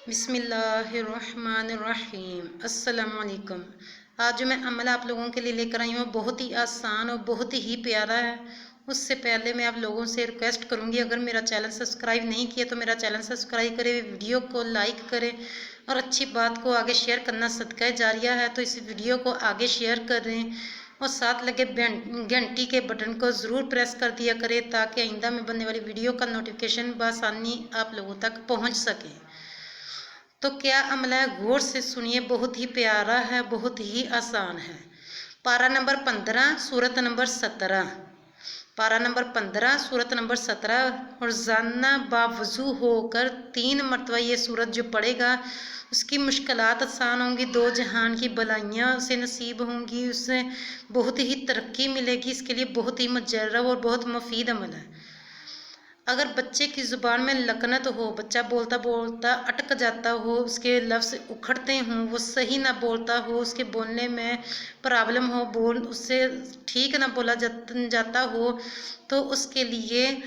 बिस्मिल्लाहिर्रहमानिर्रहीम। अस्सलामुअलैकुम। आज जो मैं अमल आप लोगों के लिए लेकर आई हूँ बहुत ही आसान और बहुत ही प्यारा है। उससे पहले मैं आप लोगों से रिक्वेस्ट करूँगी, अगर मेरा चैनल सब्सक्राइब नहीं किया तो मेरा चैनल सब्सक्राइब करें, वीडियो को लाइक करें और अच्छी बात को आगे शेयर करना सदका जारिया है। तो इस वीडियो को आगे शेयर करें और साथ लगे घंटी के बटन को ज़रूर प्रेस कर दिया करें ताकि आइंदा में बनने वाली वीडियो का नोटिफिकेशन बआसानी आप लोगों तक पहुँच सके। तो क्या अमल है, गौर से सुनिए, बहुत ही प्यारा है, बहुत ही आसान है। पारा नंबर 15 सूरत नंबर 17। पारा नंबर 15 सूरत नंबर 17। और जानना बावजू होकर 3 मरतबा ये सूरत जो पढ़ेगा उसकी मुश्किलात आसान होंगी, दो जहान की भलाइयाँ उसे नसीब होंगी, उससे बहुत ही तरक्की मिलेगी। इसके लिए बहुत ही मुजर्रब और बहुत मुफीद अमल है। अगर बच्चे की ज़ुबान में लकनत हो, बच्चा बोलता बोलता अटक जाता हो, उसके लफ्ज़ उखड़ते हों, वो सही ना बोलता हो, उसके बोलने में प्रॉब्लम हो, बोल उससे ठीक ना बोला जाता हो, तो उसके लिए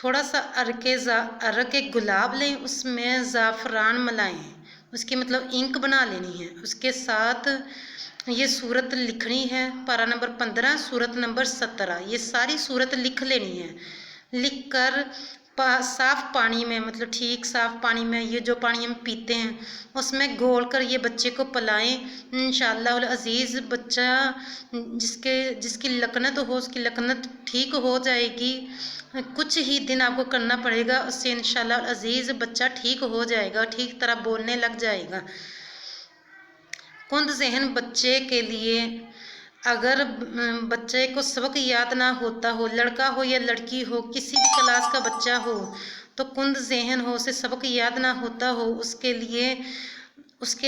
थोड़ा सा अरके गुलाब लें, उसमें ज़ाफ़रान मिलाएं, उसकी मतलब इंक बना लेनी है। उसके साथ ये सूरत लिखनी है, पारा नंबर 15 सूरत नंबर 17। ये सारी सूरत लिख लेनी है। लिख कर साफ़ पानी में, मतलब ठीक साफ़ पानी में, ये जो पानी हम पीते हैं उसमें घोल कर ये बच्चे को पिलाएं। इंशाअल्लाह अज़ीज़ बच्चा जिसकी लकनत हो उसकी लकनत ठीक हो जाएगी। कुछ ही दिन आपको करना पड़ेगा, उससे इंशाअल्लाह अज़ीज़ बच्चा ठीक हो जाएगा, ठीक तरह बोलने लग जाएगा। कुंद ज़हन बच्चे के लिए, अगर बच्चे को सबक याद ना होता हो, लड़का हो या लड़की हो, किसी भी क्लास का बच्चा हो, तो कुंद ज़हन हो, उसे सबक याद ना होता हो, उसके लिए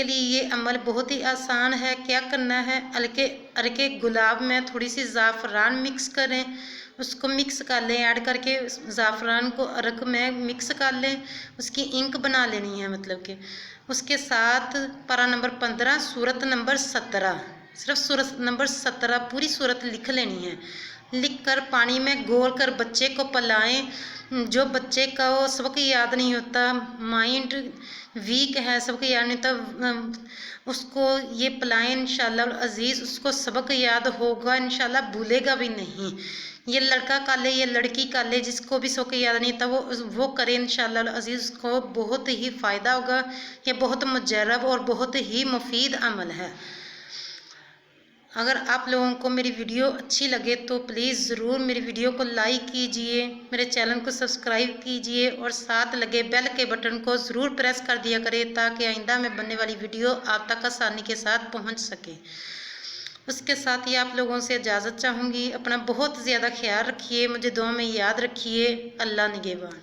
ये अमल बहुत ही आसान है। क्या करना है, अरके गुलाब में थोड़ी सी ज़ाफ़रान मिक्स करें, उसको मिक्स कर लें, ऐड करके ज़ाफ़रान को अरक में मिक्स कर लें, उसकी इंक बना लेनी है। मतलब कि उसके साथ पारा नंबर 15 सूरत नंबर 17, सिर्फ सूरत नंबर 17 पूरी सूरत लिख लेनी है। लिख कर पानी में घोल कर बच्चे को पिलाएं। जो बच्चे का वो सबक याद नहीं होता, माइंड वीक है, सबक याद नहीं होता, उसको ये पिलाएं। इंशाअल्लाह अज़ीज़ उसको सबक याद होगा, इंशाअल्लाह भूलेगा भी नहीं। ये लड़का का ले ये लड़की का ले, जिसको भी सबक याद नहीं था वो करे, इंशाअल्लाह अज़ीज़ को बहुत ही फ़ायदा होगा। ये बहुत मुजर्रब और बहुत ही मुफीद अमल है। अगर आप लोगों को मेरी वीडियो अच्छी लगे तो प्लीज़ ज़रूर मेरी वीडियो को लाइक कीजिए, मेरे चैनल को सब्सक्राइब कीजिए और साथ लगे बेल के बटन को ज़रूर प्रेस कर दिया करें ताकि आइंदा में बनने वाली वीडियो आप तक आसानी के साथ पहुंच सके। उसके साथ ही आप लोगों से इजाज़त चाहूँगी। अपना बहुत ज़्यादा ख्याल रखिए, मुझे दुआ में याद रखिए। अल्लाह निगहबान।